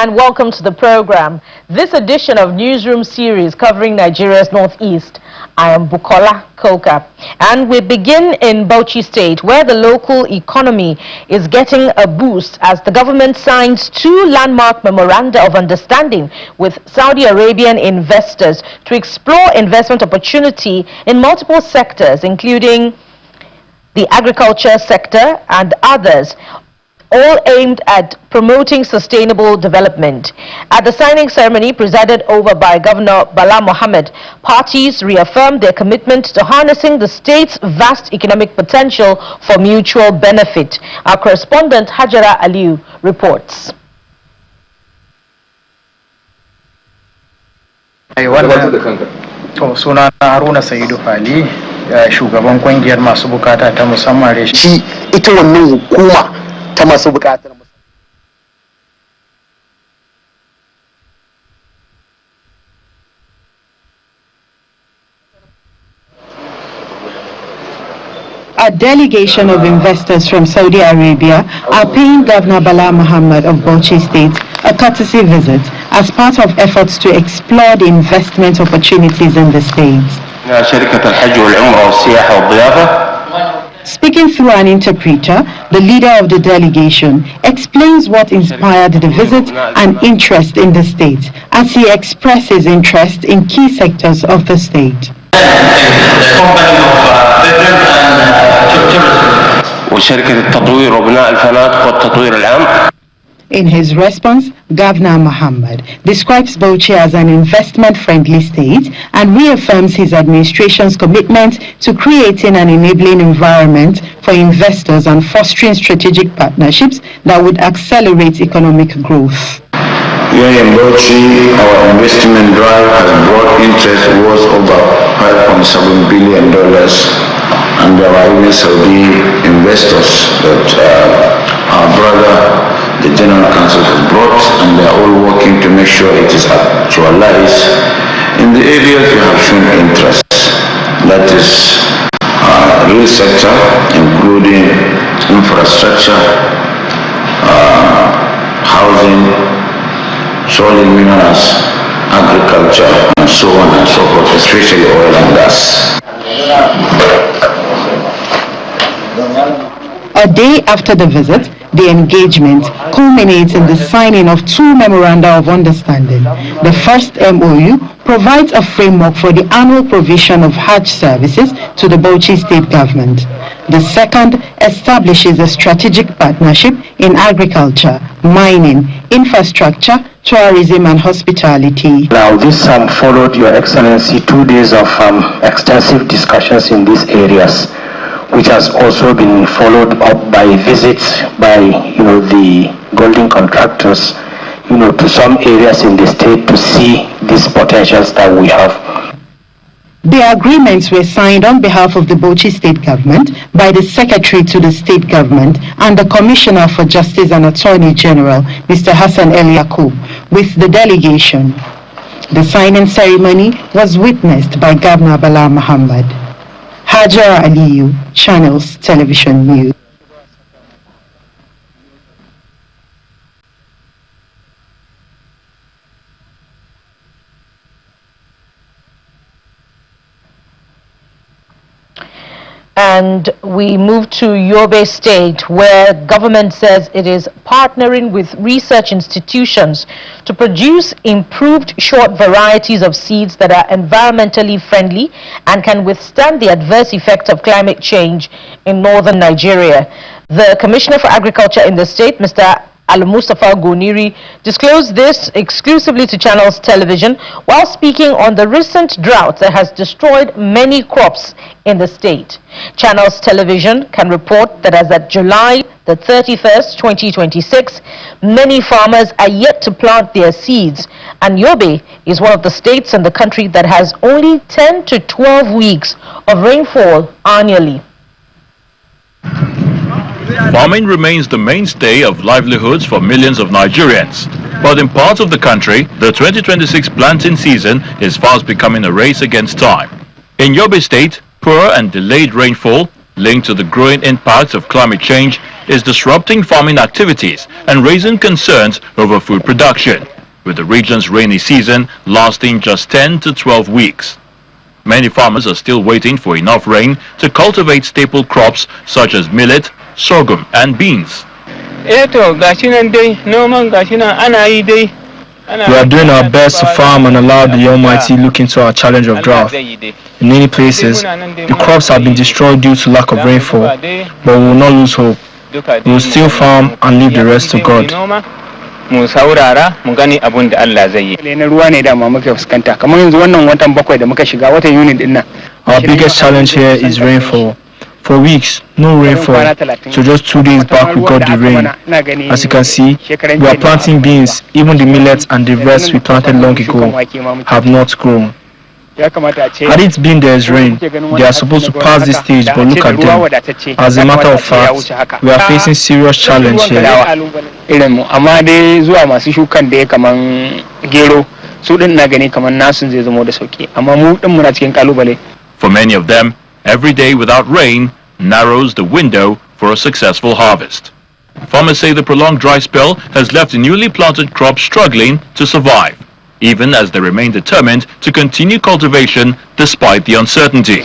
and welcome to the program. This edition of Newsroom series covering Nigeria's Northeast. I am Bukola Koka, and we begin in Bauchi State, where the local economy is getting a boost as the government signs 2 landmark memoranda of understanding with Saudi Arabian investors to explore investment opportunity in multiple sectors, including the agriculture sector and others, all aimed at promoting sustainable development. At the signing ceremony presided over by Governor Bala Mohammed, parties reaffirmed their commitment to harnessing the state's vast economic potential for mutual benefit. Our correspondent Hajara Aliu reports. Suna Haruna Sa'idu Fali, shugaban kungiyar masu bukata ta musamman reshi ita wannan hukuma ta masu bukatar. A delegation of investors from Saudi Arabia are paying Governor Bala Mohammed of Bauchi State a courtesy visit as part of efforts to explore the investment opportunities in the state. Speaking through an interpreter, the leader of the delegation explains what inspired the visit and interest in the state, as he expresses interest in key sectors of the state. In his response, Governor Mohammed describes Bauchi as an investment-friendly state and reaffirms his administration's commitment to creating an enabling environment for investors and fostering strategic partnerships that would accelerate economic growth. Here in Bauchi, our investment drive has brought interest worth over $5.7 billion, and there are even Saudi investors that our brother, the General Council, has brought, and they are all working to make sure it is actualized in the areas we have shown interest. That is real sector, including infrastructure, housing, soil and minerals, agriculture, and so on and so forth, especially oil and gas. A day after the visit, the engagement culminates in the signing of 2 memoranda of understanding. The first MOU provides a framework for the annual provision of Hajj services to the Bauchi state government. The second establishes a strategic partnership in agriculture, mining, infrastructure, tourism and hospitality. Now this followed, Your Excellency, 2 days of extensive discussions in these areas, which has also been followed up by visits by the golden contractors to some areas in the state to see these potentials that we have. The agreements were signed on behalf of the Bauchi state government by the Secretary to the state government and the Commissioner for Justice and Attorney General, Mr. Hassan El Yaqub, with the delegation. The signing ceremony was witnessed by Governor Bala Mohammed. Hajara Aliu, Channels Television News. And we move to Yobe State, where government says it is partnering with research institutions to produce improved short varieties of seeds that are environmentally friendly and can withstand the adverse effects of climate change in northern Nigeria. The Commissioner for Agriculture in the state, Mr. Al-Mustafa Goniri, disclosed this exclusively to Channels Television while speaking on the recent drought that has destroyed many crops in the state. Channels Television can report that as at July the 31st, 2026, many farmers are yet to plant their seeds, and Yobe is one of the states in the country that has only 10 to 12 weeks of rainfall annually. Farming remains the mainstay of livelihoods for millions of Nigerians. But in parts of the country, the 2026 planting season is fast becoming a race against time. In Yobe State, poor and delayed rainfall, linked to the growing impacts of climate change is disrupting farming activities and raising concerns over food production, with the region's rainy season lasting just 10 to 12 weeks. Many farmers are still waiting for enough rain to cultivate staple crops such as millet, sorghum and beans. We are doing our best to farm and allow the Almighty look into our challenge of drought. In many places, the crops have been destroyed due to lack of rainfall, but we will not lose hope. We will still farm and leave the rest to God. Our biggest challenge here is rainfall. For weeks, no rainfall, so just 2 days back we got the rain. As you can see, we are planting beans. Even the millets and the rest we planted long ago have not grown. Had it been there's rain, they are supposed to pass this stage, but look at them. As a matter of fact, we are facing serious challenge here. For many of them, every day without rain narrows the window for a successful harvest. Farmers say the prolonged dry spell has left the newly planted crops struggling to survive, even as they remain determined to continue cultivation despite the uncertainty.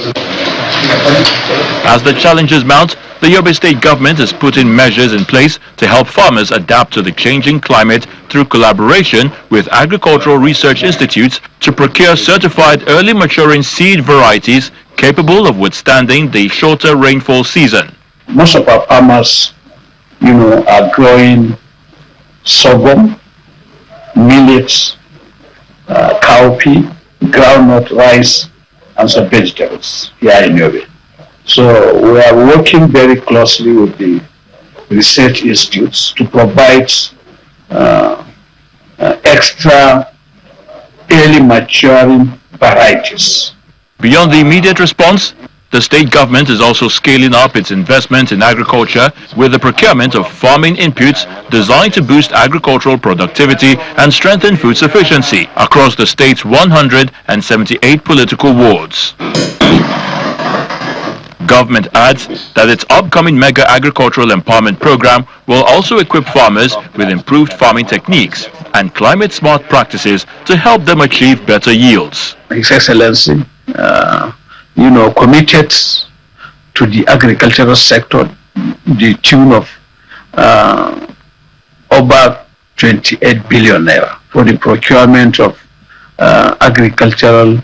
As the challenges mount, the Yobe state government is putting measures in place to help farmers adapt to the changing climate through collaboration with agricultural research institutes to procure certified early maturing seed varieties capable of withstanding the shorter rainfall season. Most of our farmers, are growing sorghum, millets, cowpea, groundnut, rice, and some vegetables here in Yobe. So we are working very closely with the research institutes to provide extra early maturing varieties. Beyond the immediate response, the state government is also scaling up its investment in agriculture with the procurement of farming inputs designed to boost agricultural productivity and strengthen food sufficiency across the state's 178 political wards. Government adds that its upcoming mega agricultural empowerment program will also equip farmers with improved farming techniques and climate-smart practices to help them achieve better yields. His Excellency, committed to the agricultural sector the tune of over 28 billion naira for the procurement of agricultural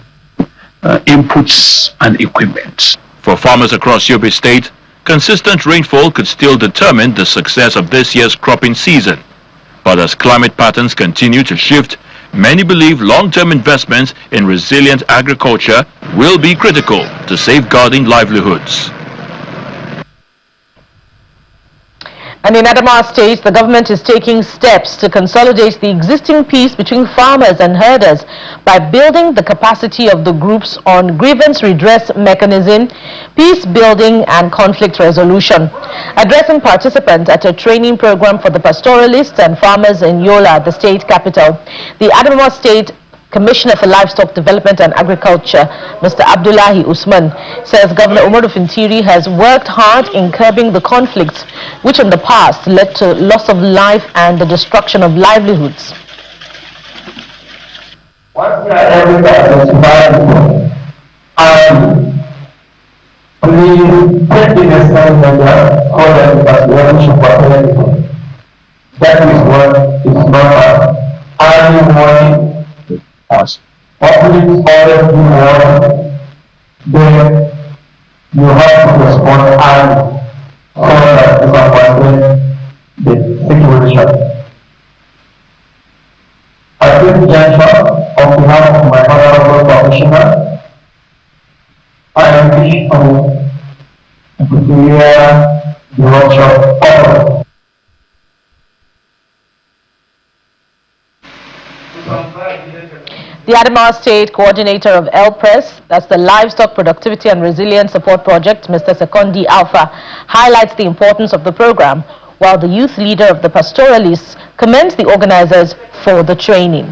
inputs and equipment. For farmers across Yobe State, consistent rainfall could still determine the success of this year's cropping season. But as climate patterns continue to shift, many believe long-term investments in resilient agriculture will be critical to safeguarding livelihoods. And in Adamawa State, the government is taking steps to consolidate the existing peace between farmers and herders by building the capacity of the groups on grievance redress mechanism, peace building and conflict resolution. Addressing participants at a training program for the pastoralists and farmers in Yola, the state capital, the Adamawa State Commissioner for Livestock Development and Agriculture, Mr. Abdullahi Usman, says Governor Umar Fintiri has worked hard in curbing the conflicts which in the past led to loss of life and the destruction of livelihoods. What we are able to identify and please take the necessary measures so that we are supported. That is what is not early warning. Public always do warn, then you have to respond early so that you can control the situation. At this juncture, on behalf of my honorable commissioner, I wish to declare the workshop open. The Adamawa State Coordinator of LPRES, that's the Livestock Productivity and Resilience Support Project, Mr. Sekondi Alpha, highlights the importance of the program, while the youth leader of the pastoralists commends the organizers for the training.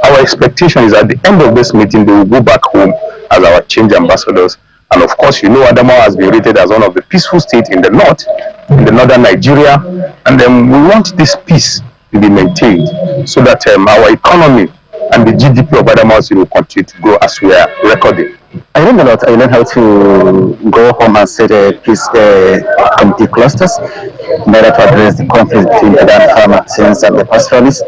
Our expectation is at the end of this meeting, they will go back home as our change ambassadors And of course, Adamawa has been rated as one of the peaceful states in the north, in the northern Nigeria. And we want this peace to be maintained so that our economy and the GDP of Adamawa will continue to grow as we are recording. I learned a lot. I learned how to go home and set peace committee clusters in order to address the conflict between the farmers and the pastoralists.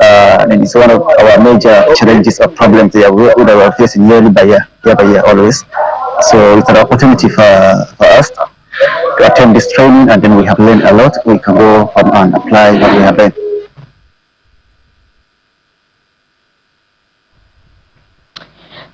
And it's one of our major challenges or problems that we are facing year by year always. So it's an opportunity for us to attend this training, and then we have learned a lot. We can go home and apply what we have learned.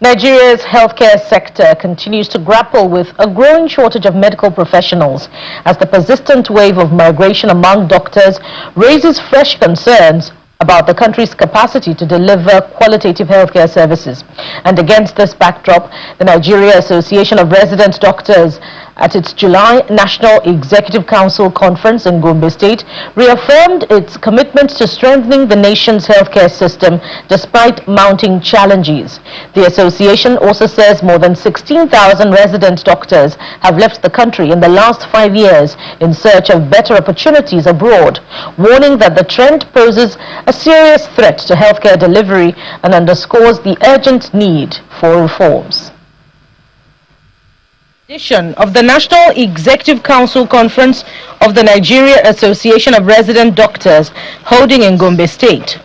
Nigeria's healthcare sector continues to grapple with a growing shortage of medical professionals as the persistent wave of migration among doctors raises fresh concerns about the country's capacity to deliver qualitative healthcare services. And against this backdrop, the Nigeria Association of Resident Doctors at its July National Executive Council Conference in Gombe State reaffirmed its commitment to strengthening the nation's healthcare system despite mounting challenges. The association also says more than 16,000 resident doctors have left the country in the last 5 years in search of better opportunities abroad, warning that the trend poses a serious threat to healthcare delivery and underscores the urgent need for reforms. Edition of the National Executive Council Conference of the Nigeria Association of Resident Doctors holding in Gombe State.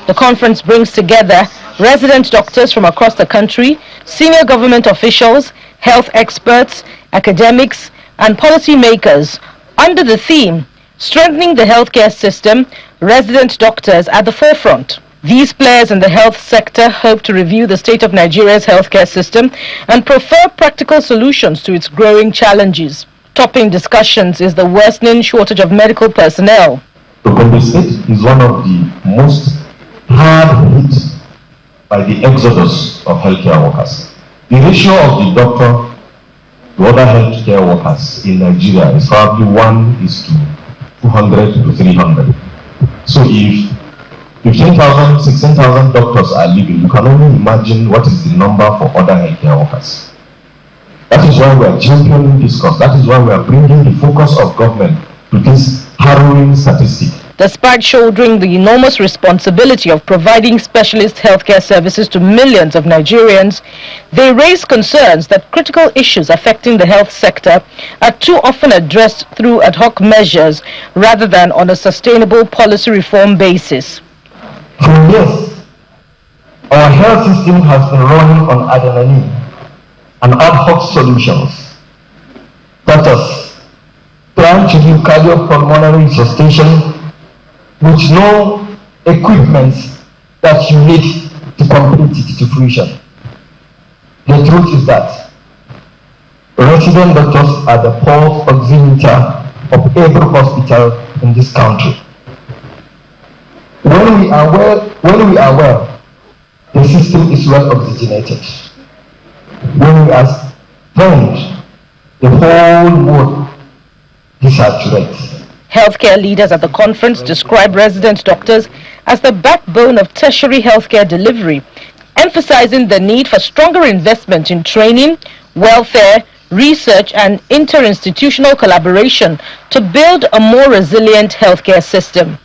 The conference brings together resident doctors from across the country, senior government officials, health experts, academics, and policymakers under the theme, Strengthening the Healthcare System, Resident Doctors at the Forefront. These players in the health sector hope to review the state of Nigeria's healthcare system and prefer practical solutions to its growing challenges. Topping discussions is the worsening shortage of medical personnel. The Gombe State is one of the most hard hit by the exodus of healthcare workers. The ratio of the doctor to other healthcare workers in Nigeria is probably 1:200 to 300. So if 15,000, 16,000 doctors are leaving, you can only imagine what is the number for other healthcare workers. That is why we are championing this cause. That is why we are bringing the focus of government to this harrowing statistic. Despite shouldering the enormous responsibility of providing specialist healthcare services to millions of Nigerians, they raise concerns that critical issues affecting the health sector are too often addressed through ad hoc measures rather than on a sustainable policy reform basis. For years, our health system has been running on adrenaline and ad hoc solutions, such as trying to do cardiopulmonary resuscitation with no equipment that you need to complete it to fruition. The truth is that resident doctors are the pulse oximeter of every hospital in this country. When we are well, the system is well oxygenated. When we are strained, the whole world desaturates. Healthcare leaders at the conference describe resident doctors as the backbone of tertiary healthcare delivery, emphasizing the need for stronger investment in training, welfare, research, and interinstitutional collaboration to build a more resilient healthcare system.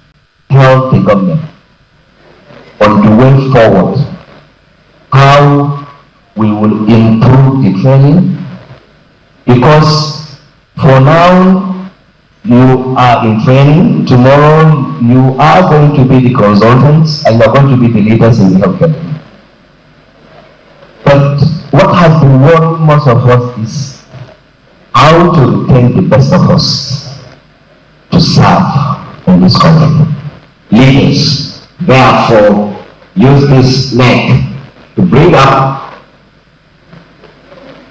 Help the government on the way forward, how we will improve the training, because for now you are in training, tomorrow you are going to be the consultants and you are going to be the leaders in the healthcare. But what has been worrying most of us is how to retain the best of us to serve in this country. Leaders, therefore, use this neck to bring up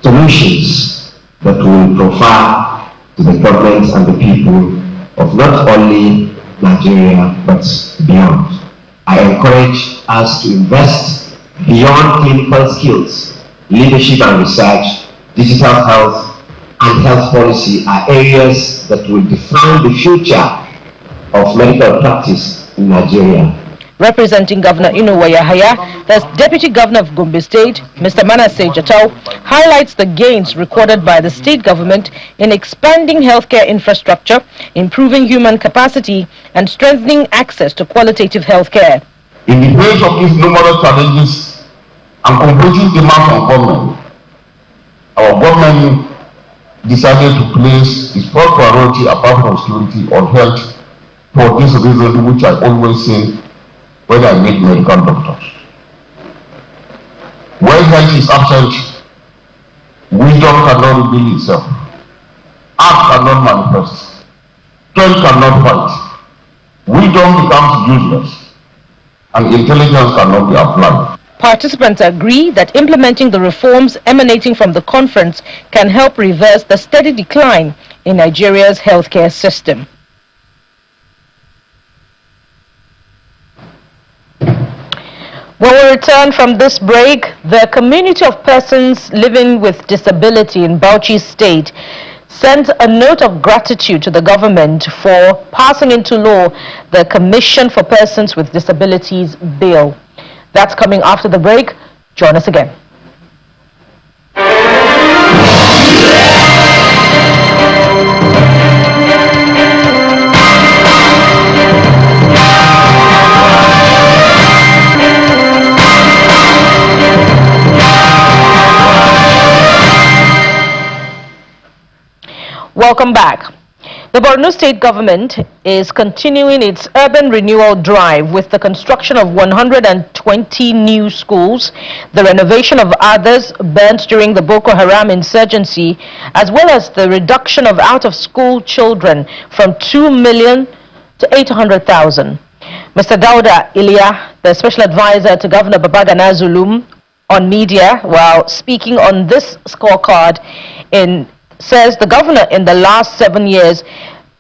solutions that will provide to the governments and the people of not only Nigeria but beyond. I encourage us to invest beyond clinical skills. Leadership and research, digital health, and health policy are areas that will define the future of medical practice in Nigeria. Representing Governor Inuwa Yahaya, the Deputy Governor of Gombe State, Mr. Manasseh Jatau, highlights the gains recorded by the state government in expanding healthcare infrastructure, improving human capacity, and strengthening access to qualitative healthcare. In the face of these numerous challenges and competing demands on government, our government decided to place its first priority apart from security on health for this reason, which I always say when I meet medical doctors. When health is absent, wisdom cannot reveal itself, art cannot manifest, strength cannot fight, wisdom becomes useless, and intelligence cannot be applied. Participants agree that implementing the reforms emanating from the conference can help reverse the steady decline in Nigeria's healthcare system. When we return from this break, the community of persons living with disability in Bauchi State sends a note of gratitude to the government for passing into law the Commission for Persons with Disabilities Bill. That's coming after the break. Join us again. Welcome back. The Borno state government is continuing its urban renewal drive with the construction of 120 new schools, the renovation of others burnt during the Boko Haram insurgency, as well as the reduction of out-of-school children from 2 million to 800,000. Mr. Dauda Ilya, the special advisor to Governor Babagana Zulum on media, while speaking on this scorecard, says the governor in the last 7 years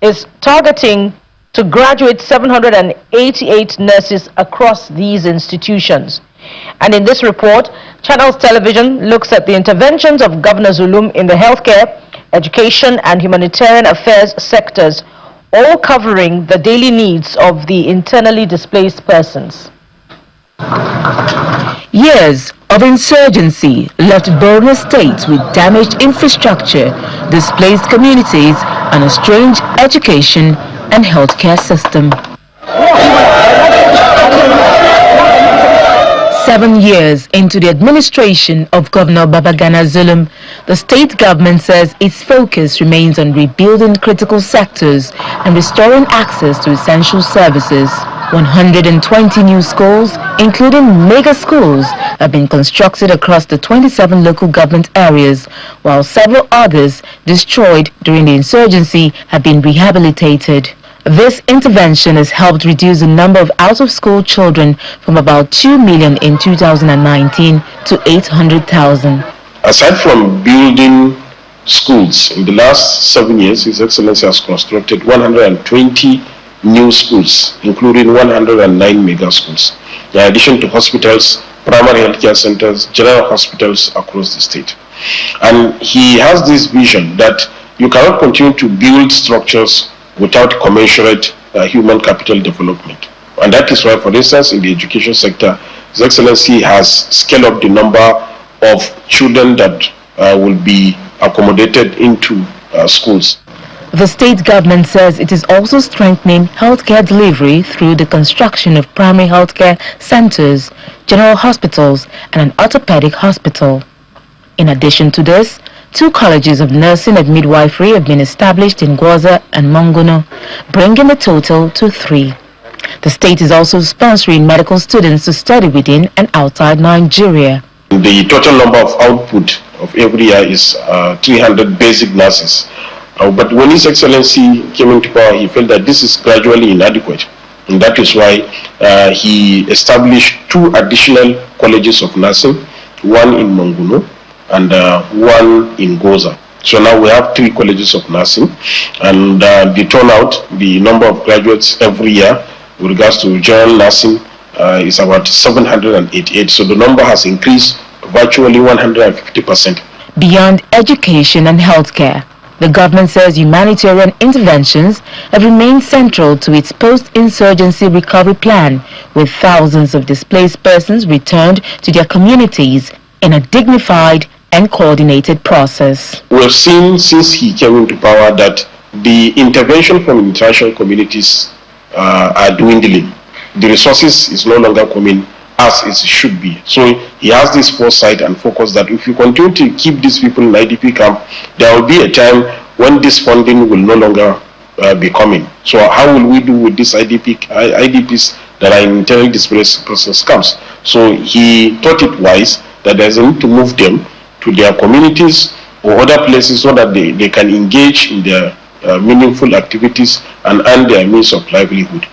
is targeting to graduate 788 nurses across these institutions. And in this report, Channels Television looks at the interventions of Governor Zulum in the healthcare, education and humanitarian affairs sectors, all covering the daily needs of the internally displaced persons. Years of insurgency left Borno State with damaged infrastructure, displaced communities, and a strange education and healthcare system. 7 years into the administration of Governor Babagana Zulum, the state government says its focus remains on rebuilding critical sectors and restoring access to essential services. 120 new schools, including mega schools, have been constructed across the 27 local government areas, while several others destroyed during the insurgency have been rehabilitated. This intervention has helped reduce the number of out-of-school children from about 2 million in 2019 to 800,000. Aside from building schools, in the last 7 years, His Excellency has constructed 120 new schools, including 109 mega schools, in addition to hospitals, primary healthcare centers, general hospitals across the state. And he has this vision that you cannot continue to build structures without commensurate human capital development. And that is why, for instance, in the education sector, His Excellency has scaled up the number of children that will be accommodated into schools. The state government says it is also strengthening healthcare delivery through the construction of primary healthcare centers, general hospitals, and an orthopedic hospital. In addition to this, 2 colleges of nursing and midwifery have been established in Gwaza and Mongono, bringing the total to 3. The state is also sponsoring medical students to study within and outside Nigeria. The total number of output of every year is 300 basic nurses. But when His Excellency came into power, he felt that this is gradually inadequate. And that is why he established 2 additional colleges of nursing, one in Mongono and one in Goza. So now we have 3 colleges of nursing, and the turnout, the number of graduates every year with regards to general nursing is about 788. So the number has increased virtually 150%. Beyond education and healthcare, The government says humanitarian interventions have remained central to its post-insurgency recovery plan, with thousands of displaced persons returned to their communities in a dignified and coordinated process. We have seen since he came into power that the intervention from international communities are dwindling. The resources is no longer coming as it should be. So he has this foresight and focus that if you continue to keep these people in IDP camp, there will be a time when this funding will no longer be coming. So how will we do with these IDPs that are in internally displaced persons camps? So he thought it wise that there's a need to move them to their communities or other places so that they can engage in their meaningful activities and earn their means of livelihood.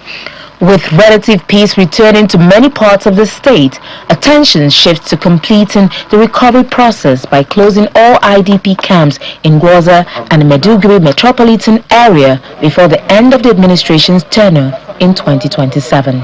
With relative peace returning to many parts of the state, attention shifts to completing the recovery process by closing all IDP camps in Gwoza and the Maiduguri metropolitan area before the end of the administration's tenure in 2027.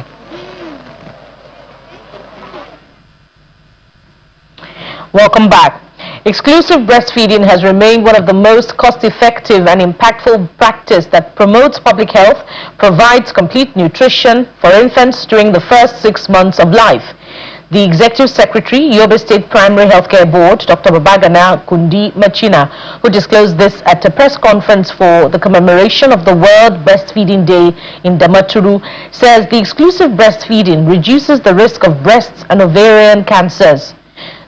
Welcome back. Exclusive breastfeeding has remained one of the most cost-effective and impactful practice that promotes public health, provides complete nutrition for infants during the first 6 months of life. The Executive Secretary, Yobe State Primary Healthcare Board, Dr. Babagana Kundi Machina, who disclosed this at a press conference for the commemoration of the World Breastfeeding Day in Damaturu, says the exclusive breastfeeding reduces the risk of breast and ovarian cancers.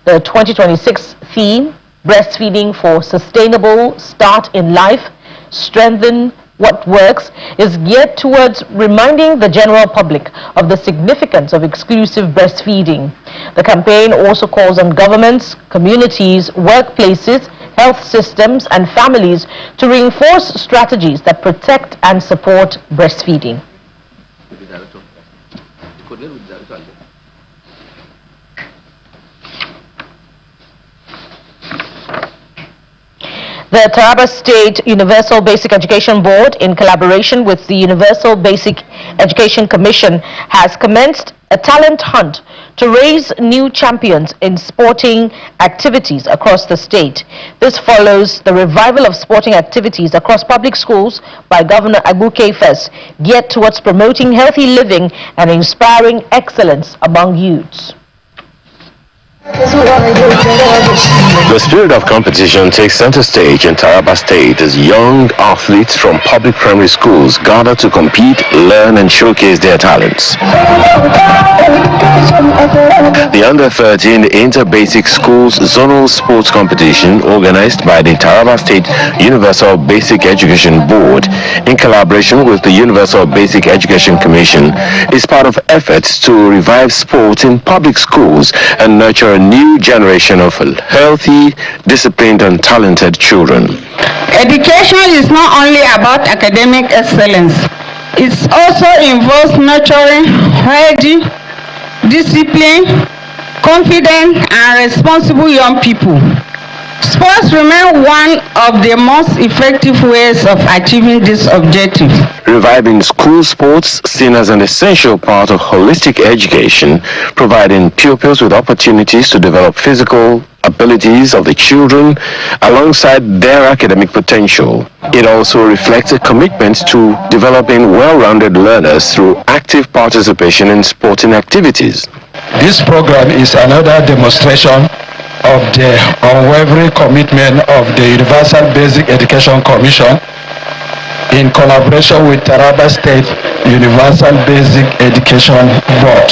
The 2026 theme, Breastfeeding for Sustainable Start in Life, Strengthen What Works, is geared towards reminding the general public of the significance of exclusive breastfeeding. The campaign also calls on governments, communities, workplaces, health systems, and families to reinforce strategies that protect and support breastfeeding. The Taraba State Universal Basic Education Board, in collaboration with the Universal Basic Education Commission, has commenced a talent hunt to raise new champions in sporting activities across the state. This follows the revival of sporting activities across public schools by Governor Agu Keifas, geared towards promoting healthy living and inspiring excellence among youths. The spirit of competition takes center stage in Taraba State as young athletes from public primary schools gather to compete, learn and showcase their talents. The Under-13 Inter-Basic Schools Zonal Sports Competition, organized by the Taraba State Universal Basic Education Board in collaboration with the Universal Basic Education Commission, is part of efforts to revive sport in public schools and nurture a new generation of healthy, disciplined and talented children. Education is not only about academic excellence. It also involves nurturing healthy, disciplined, confident and responsible young people. Sports remain one of the most effective ways of achieving this objective. Reviving school sports, seen as an essential part of holistic education, providing pupils with opportunities to develop physical abilities of the children alongside their academic potential. It also reflects a commitment to developing well-rounded learners through active participation in sporting activities. This program is another demonstration of the unwavering commitment of the Universal Basic Education Commission in collaboration with Taraba State Universal Basic Education Board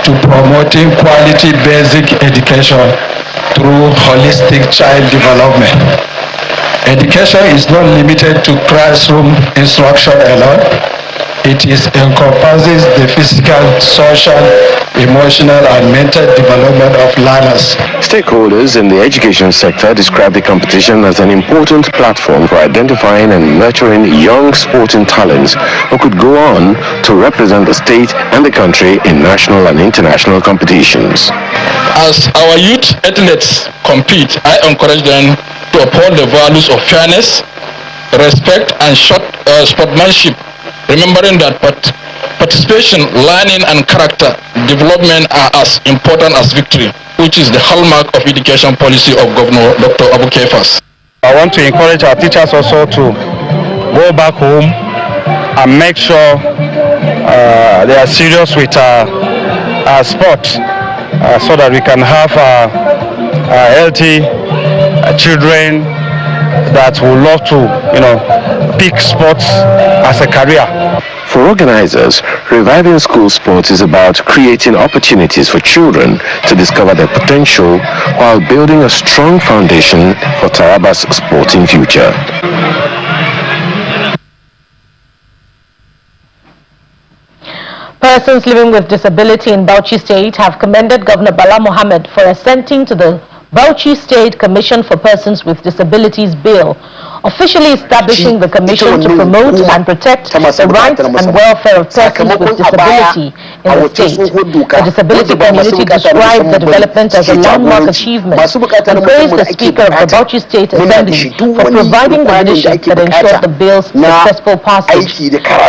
to promoting quality basic education through holistic child development. Education is not limited to classroom instruction alone. It encompasses the physical, social, emotional and mental development of learners. Stakeholders in the education sector describe the competition as an important platform for identifying and nurturing young sporting talents who could go on to represent the state and the country in national and international competitions. As our youth athletes compete, I encourage them to uphold the values of fairness, respect and sportsmanship, remembering that participation, learning and character development are as important as victory, which is the hallmark of education policy of Governor Dr. Abu Keifas. I want to encourage our teachers also to go back home and make sure they are serious with sport so that we can have healthy children that will love to, pick sports as a career. For organizers, reviving school sports is about creating opportunities for children to discover their potential while building a strong foundation for Taraba's sporting future. Persons living with disability in Bauchi State have commended Governor Bala Mohammed for assenting to the Bauchi State Commission for Persons with Disabilities Bill, officially establishing the commission to promote and protect the rights and welfare of persons with disability in the state. The disability community described the development as a landmark achievement and praised the Speaker of the Bauchi State Assembly for providing the leadership that ensured the bill's successful passage.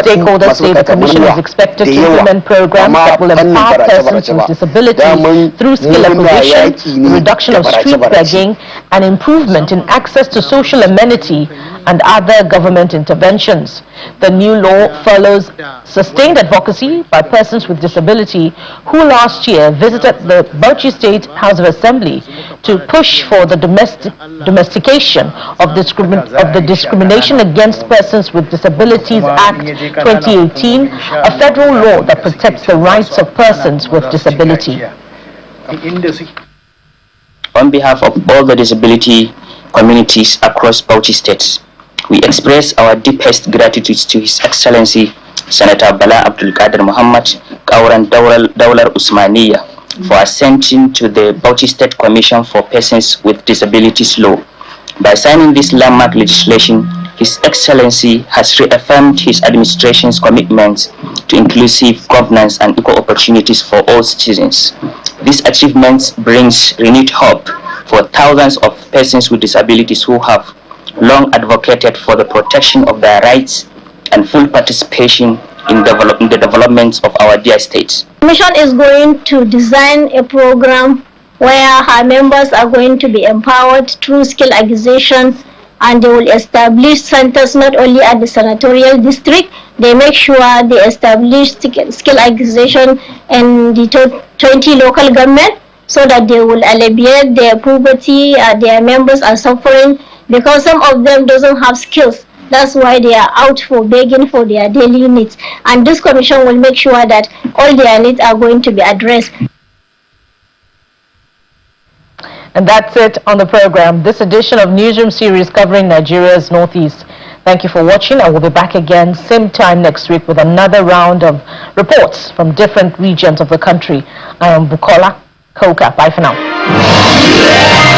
Stakeholders say the commission is expected to implement programs that will empower persons with disabilities through skill acquisition, the reduction of street begging, and improvement in access to social amenity and other government interventions. The new law follows sustained advocacy by persons with disability who last year visited the Bauchi State House of Assembly to push for the domestication of the Discrimination Against Persons with Disabilities Act 2018, a federal law that protects the rights of persons with disability. On behalf of all the disability communities across Bauchi State, we express our deepest gratitude to His Excellency Senator Bala Abdul Qadir Muhammad Kauran Daular Usmaniya for assenting to the Bauchi State Commission for Persons with Disabilities Law. By signing this landmark legislation, His Excellency has reaffirmed his administration's commitment to inclusive governance and equal opportunities for all citizens. This achievement brings renewed hope for thousands of persons with disabilities who have long advocated for the protection of their rights and full participation in the development of our dear state. The Commission is going to design a program where her members are going to be empowered through skill acquisition, and they will establish centers not only at the senatorial district. They make sure they establish skill acquisition in the 20 local government so that they will alleviate their poverty. Their members are suffering because some of them doesn't have skills. That's why they are out for begging for their daily needs. And this commission will make sure that all their needs are going to be addressed. And that's it on the program. This edition of Newsroom series covering Nigeria's Northeast. Thank you for watching. I will be back again same time next week with another round of reports from different regions of the country. I am Bukola Koka. Bye for now.